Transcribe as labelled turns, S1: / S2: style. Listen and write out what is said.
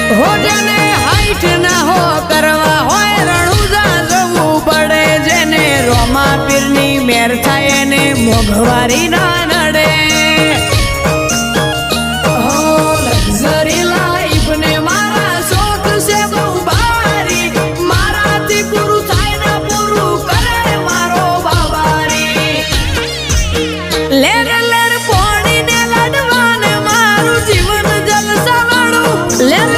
S1: હો જેને હાઈટ ના હો કરવા હોય રણુજા જવું પડે જેને રોમા પીરની મેર થાય એને મોઘવારી ના નડે હો લક્ઝરી લાઈફ ને મારા શોખ છે બહુ ભારી મારાથી પૂરું થાય ને પૂરું કરે મારો બાબારી લેર લેર પોણી ને લડવાને મારું જીવન જલસા વાળું લેર